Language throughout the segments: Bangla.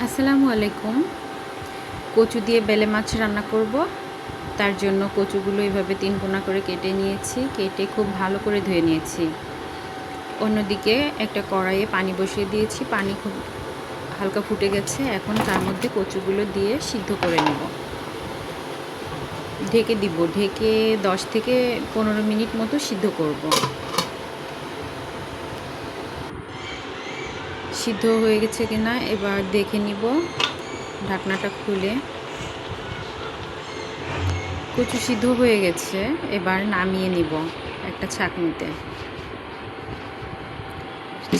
আসসালামু আলাইকুম। কচু দিয়ে বেলে মাছ রান্না করব। তার জন্য কচুগুলো এভাবে 3 কোনা করে কেটে নিয়েছি। কেটে খুব ভালো করে ধুয়ে নিয়েছি। অন্যদিকে একটা কড়াইয়ে পানি বসিয়ে দিয়েছি। পানি খুব হালকা ফুটে গেছে। এখন তার মধ্যে কচুগুলো দিয়ে সিদ্ধ করে নেব। ঢেকে দিব। ঢেকে 10 থেকে 15 মিনিট মতো সিদ্ধ করব। সিদ্ধ হয়ে গেছে কিনা এবার দেখে নিব। ঢাকনাটা খুলে কচু সিদ্ধ হয়ে গেছে। এবার নামিয়ে নিব একটা ছাঁকনিতে।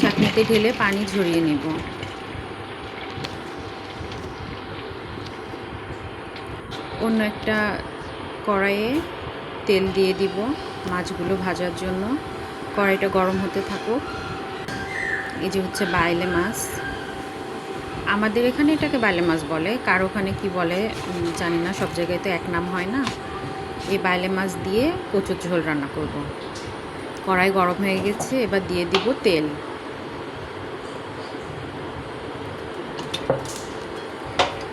ছাঁকনিতে ঢেলে পানি ঝরিয়ে নিব। অন্য একটা কড়াইয়ে তেল দিয়ে দিব মাছগুলো ভাজার জন্য। কড়াইটা গরম হতে থাকুক। এই যে হচ্ছে বাইলে মাছ। আমাদের এখানে এটাকে বাইলে মাছ বলে, কার ওখানে কি বলে জানি না, সব জায়গায় তো এক নাম হয় না। এই বাইলে মাছ দিয়ে কচুর ঝোল রান্না করব। কড়াই গরম হয়ে গেছে, এবার দিয়ে দিব তেল।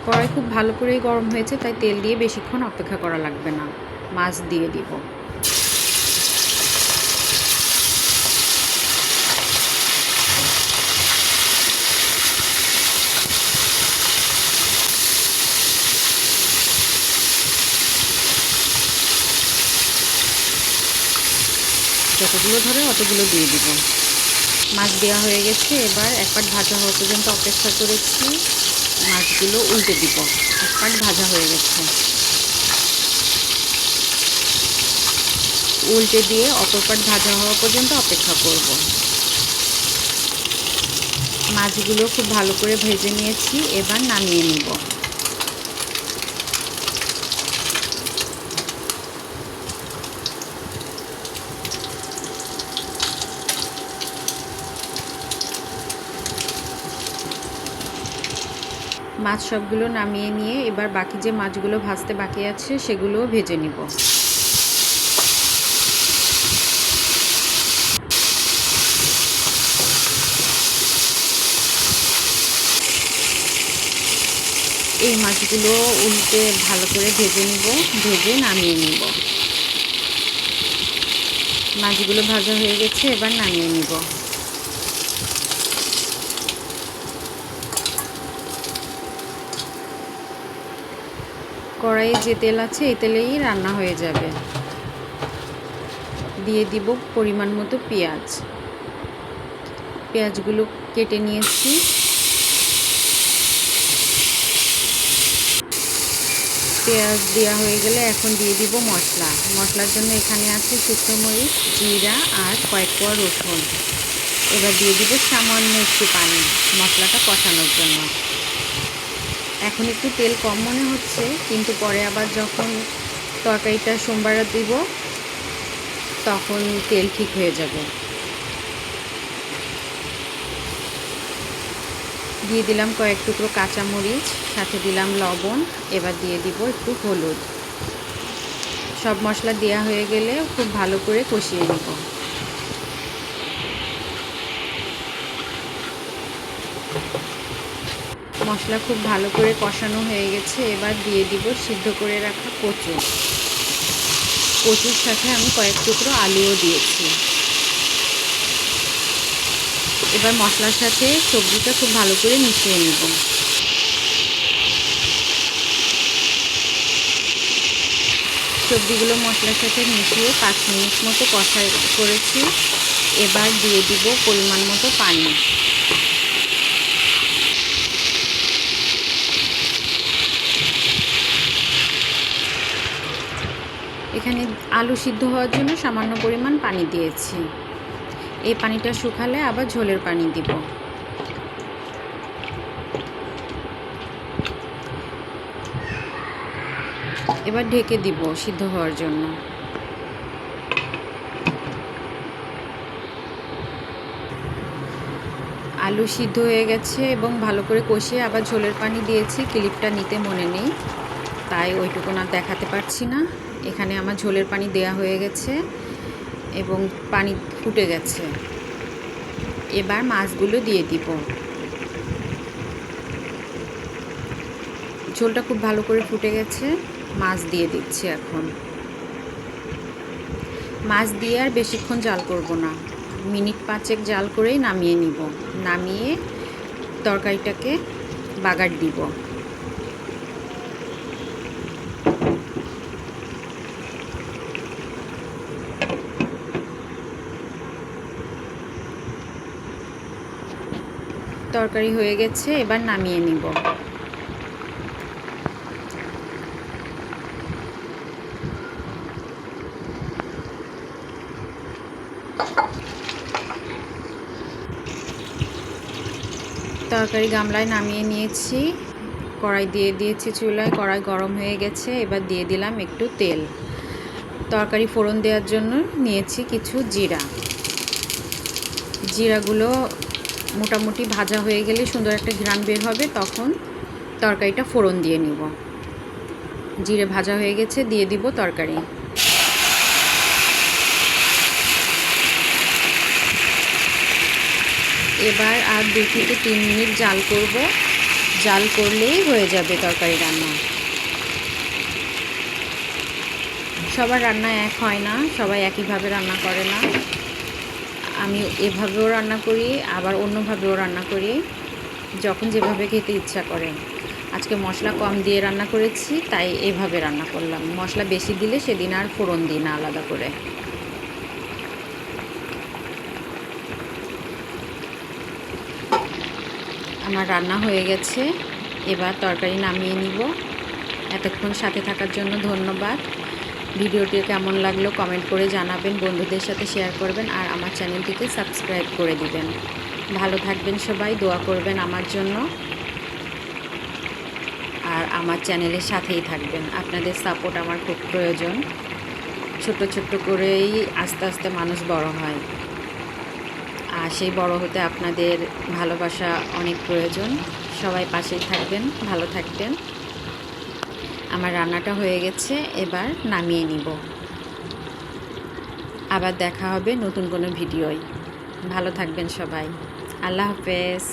কড়াই খুব ভালো করেই গরম হয়েছে, তাই তেল দিয়ে বেশিক্ষণ অপেক্ষা করা লাগবে না। মাছ দিয়ে দিব। যতগুলো ধরে অতগুলো দিয়ে দিব। মাছ দেওয়া হয়ে গেছে। এবার এক পাট ভাজা হওয়া পর্যন্ত অপেক্ষা করেছি। মাছগুলো উল্টে দিব। এক পাট ভাজা হয়ে গেছে। উল্টে দিয়ে অপর পাট ভাজা হওয়া পর্যন্ত অপেক্ষা করব। মাছগুলো খুব ভালো করে ভেজে নিয়েছি। এবার নামিয়ে নিব। মাছ সবগুলো নামিয়ে নিয়ে এবার বাকি যে মাছগুলো ভাজতে বাকি আছে সেগুলোও ভেজে নিব। এই মাছগুলো উল্টে ভালো করে ভেজে নিব। ভেজে নামিয়ে নিব। মাছগুলো ভাজা হয়ে গেছে, এবার নামিয়ে নিব। কড়াইয়ে যে তেল আছে এই তেলেই রান্না হয়ে যাবে। দিয়ে দিব পরিমাণ মতো পেঁয়াজ। পেঁয়াজগুলো কেটে নিয়েছি। পেঁয়াজ দেওয়া হয়ে গেলে এখন দিয়ে দিব মশলা। মশলার জন্য এখানে আছে শুকনো মরিচ, জিরা আর কয়েক কোয়া রসুন। এবার দিয়ে দিব সামান্য একটু পানি মশলাটা কষানোর জন্য। এখন একটু তেল কম মনে হচ্ছে, কিন্তু পরে আবার যখন তরকারিটা সোমবারে দিব তখন তেল ঠিক হয়ে যাবে। দিয়ে দিলাম কয়েক টুকরো কাঁচামরিচ, সাথে দিলাম লবণ। এবার দিয়ে দিব একটু হলুদ। সব মশলা দেওয়া হয়ে গেলে খুব ভালো করে কষিয়ে নেব। মশলা খুব ভালো করে কষানো হয়ে গেছে। এবার দিয়ে দিব সিদ্ধ করে রাখা কচু। কচুর সাথে আমি কয়েক টুকরো আলুও দিয়েছি। এবার মশলার সাথে সবজিটা খুব ভালো করে মিশিয়ে নেব। সবজিগুলো মশলার সাথে মিশিয়ে 5 মিনিট মতো কষা করেছি। এবার দিয়ে দিব পরিমাণ মতো পানি। এখানে আলু সিদ্ধ হওয়ার জন্য সামান্য পরিমাণ পানি দিয়েছি। এই পানিটা শুকালে আবার ঝোলের পানি দিব। এবার ঢেকে দিব সিদ্ধ হওয়ার জন্য। আলু সিদ্ধ হয়ে গেছে এবং ভালো করে কষিয়ে আবার ঝোলের পানি দিয়েছি। ক্লিপটা নিতে মনে নেই, তাই ওইটুকু না দেখাতে পারছি না। এখানে আমার ঝোলের পানি দেয়া হয়ে গেছে এবং পানি ফুটে গেছে। এবার মাছগুলো দিয়ে দিব। ঝোলটা খুব ভালো করে ফুটে গেছে, মাছ দিয়ে দিচ্ছি এখন। মাছ দিয়ে আর বেশিক্ষণ জাল করব না, মিনিট 5 জাল করেই নামিয়ে নিব। নামিয়ে তরকারিটাকে বাগার দিব। তরকারি হয়ে গেছে, এবার নামিয়ে নিব। তরকারি গামলায় নামিয়ে নিয়েছি, কড়াই দিয়ে দিয়েছি চুলায়, কড়াই গরম হয়ে গেছে। এবার দিয়ে দিলাম একটু তেল। তরকারি ফোড়ন দেওয়ার জন্য নিয়েছি কিছু জিরা। জিরাগুলো মোটামুটি ভাজা হয়ে গেলে সুন্দর একটা ঘ্রাণ বের হবে, তখন তরকারিটা ফোড়ন দিয়ে নিব। জিরে ভাজা হয়ে গেছে, দিয়ে দিব তরকারি। এবার আর 2 থেকে 3 মিনিট জাল করব। জাল করলেই হয়ে যাবে তরকারি রান্না। সবার রান্না এক হয় না, সবাই একইভাবে রান্না করে না। আমি এভাবেও রান্না করি, আবার অন্যভাবেও রান্না করি, যখন যেভাবে খেতে ইচ্ছা করে। আজকে মশলা কম দিয়ে রান্না করেছি, তাই এভাবে রান্না করলাম। মশলা বেশি দিলে সেদিন আর ফোড়ন দিই না আলাদা করে। আমার রান্না হয়ে গেছে, এবার তরকারি নামিয়ে নিব। এতক্ষণ সাথে থাকার জন্য ধন্যবাদ। ভিডিওটি কেমন লাগলো কমেন্ট করে জানাবেন, বন্ধুদের সাথে শেয়ার করবেন, আর আমার চ্যানেলটিকে সাবস্ক্রাইব করে দিবেন। ভালো থাকবেন সবাই, দোয়া করবেন আমার জন্য, আর আমার চ্যানেলের সাথেই থাকবেন। আপনাদের সাপোর্ট আমার খুব প্রয়োজন। ছোট ছোট করেই আস্তে আস্তে মানুষ বড় হয়, আর সেই বড় হতে আপনাদের ভালোবাসা অনেক প্রয়োজন। সবাই পাশেই থাকবেন, ভালো থাকবেন। আমার রান্নাটা হয়ে গেছে, এবার নামিয়ে নিব। আবার দেখা হবে নতুন কোনো ভিডিওয়। ভালো থাকবেন সবাই। আল্লাহ হাফেজ।